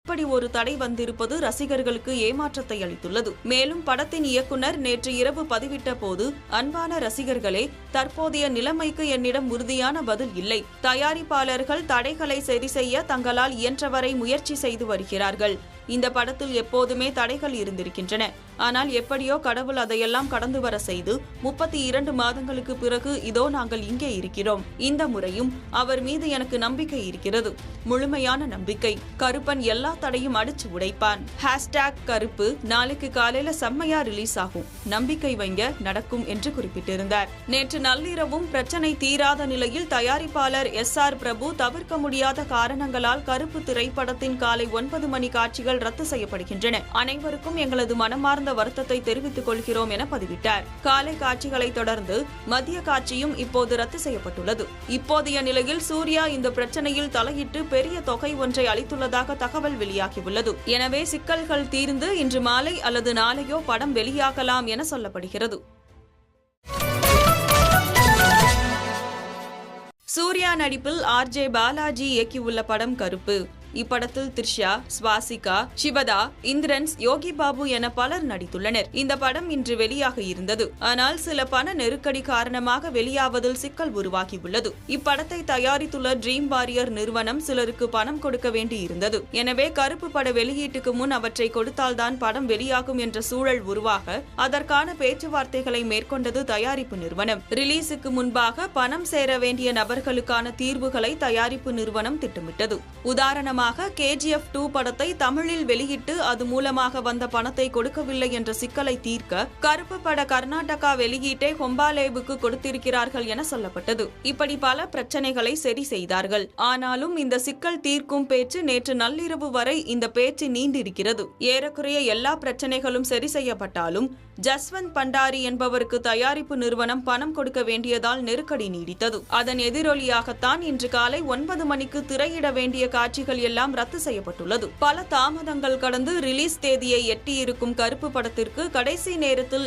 இப்படி ஒரு தடை வந்திருப்பது ரசிகர்களுக்கு ஏமாற்றத்தை அளித்துள்ளது. மேலும் படத்தின் இயக்குனர் நேற்று இரவு பதிவிட்ட போது, அன்பான ரசிகர்களே, தற்போதைய நிலைமைக்கு என்னிடம் உறுதியான பதில் இல்லை. தயாரிப்பாளர்கள் தடைகளை சரி செய்ய தங்களால் இயன்றவரை முயற்சி செய்து வருகிறார்கள். இந்த படத்தில் எப்போதுமே தடைகள் இருந்திருக்கின்றன. ஆனால் எப்படியோ கடவுள் அதையெல்லாம் கடந்து வர செய்து 32 மாதங்களுக்கு பிறகு இதோ நாங்கள் இங்கே இருக்கிறோம். இந்த முறையும் அவர் மீது எனக்கு நம்பிக்கை இருக்கிறது, முழுமையான நம்பிக்கை. கருப்பன் எல்லா தடையும் அடிச்சு உடைப்பான். #கருப்பு நாளைக்கு காலையில செம்மையா ரிலீஸ் ஆகும். நம்பிக்கை வைங்க, நடக்கும் என்று குறிப்பிட்டிருந்தார். நேற்று நள்ளிரவும் பிரச்சனை தீராத நிலையில் தயாரிப்பாளர் SR பிரபு தவிர்க்க முடியாத காரணங்களால் கருப்பு திரைப்படத்தின் காலை 9 மணி காட்சிகள் ரத்து செய்யப்படுகின்றன. அனைவருக்கும் எங்களது மனமார்ந்த வருத்தத்தை தெரிவித்துக் கொள்கிறோம் என பதிவிட்டார். காலை காட்சிகளை தொடர்ந்து மதிய காட்சியும் இப்போது ரத்து செய்யப்பட்டுள்ளது. இப்போதைய நிலையில் சூர்யா இந்த பிரச்சனையில் தலையிட்டு பெரிய தொகை ஒன்றை அளித்துள்ளதாக தகவல் வெளியாகியுள்ளது. எனவே சிக்கல்கள் தீர்ந்து இன்று மாலை அல்லது நாளையோ படம் வெளியாகலாம் என சொல்லப்படுகிறது. சூர்யா நடிப்பில் RJ பாலாஜி இயக்கியுள்ள படம் கருப்பு. இப்படத்தில் த்ரிஷா, ஸ்வாசிகா, சிவதா, இந்திரன்ஸ், யோகி பாபு என பலர் நடித்துள்ளனர். இந்த படம் இன்று வெளியாக இருந்தது. ஆனால் சில பண நெருக்கடி காரணமாக வெளியாவதில் சிக்கல் உருவாகியுள்ளது. இப்படத்தை தயாரித்துள்ள ட்ரீம் வாரியர் நிறுவனம் சிலருக்கு பணம் கொடுக்க வேண்டியிருந்தது. எனவே கருப்பு பட வெளியீட்டுக்கு முன் அவற்றை கொடுத்தால்தான் படம் வெளியாகும் என்ற சூழல் உருவாக அதற்கான பேச்சுவார்த்தைகளை மேற்கொண்டது தயாரிப்பு நிறுவனம். ரிலீஸுக்கு முன்பாக பணம் சேர வேண்டிய நபர்களுக்கான தீர்வுகளை தயாரிப்பு நிறுவனம் திட்டமிட்டது. உதாரணமாக KGF 2 படத்தை தமிழில் வெளியிட்டு அது மூலமாக வந்த பணத்தை கொடுக்கவில்லை என்ற சிக்கலை தீர்க்க கருப்பு பட கர்நாடகா வெளியீட்டை ஹொம்பாலேவுக்கு கொடுத்திருக்கிறார்கள் என சொல்லப்பட்டது. இப்படி பல பிரச்சனைகளை சரி செய்தார்கள். ஆனாலும் இந்த சிக்கல் தீர்க்கும் பேச்சு நேற்று நள்ளிரவு வரை இந்த பேச்சு நீண்டிருக்கிறது. ஏறக்குறைய எல்லா பிரச்சனைகளும் சரி செய்யப்பட்டாலும் ஜஸ்வந்த் பண்டாரி என்பவருக்கு தயாரிப்பு நிறுவனம் பணம் கொடுக்க வேண்டியதால் நெருக்கடி நீடித்தது. அதன் எதிரொலியாகத்தான் இன்று காலை 9 மணிக்கு திரையிட வேண்டிய காட்சிகள் எல்லாம் ரத்து செய்யப்பட்டுள்ளது. பல தாமதங்கள் கடந்து ரிலீஸ் தேதியை எட்டியிருக்கும் கருப்பு படத்திற்கு கடைசி நேரத்தில்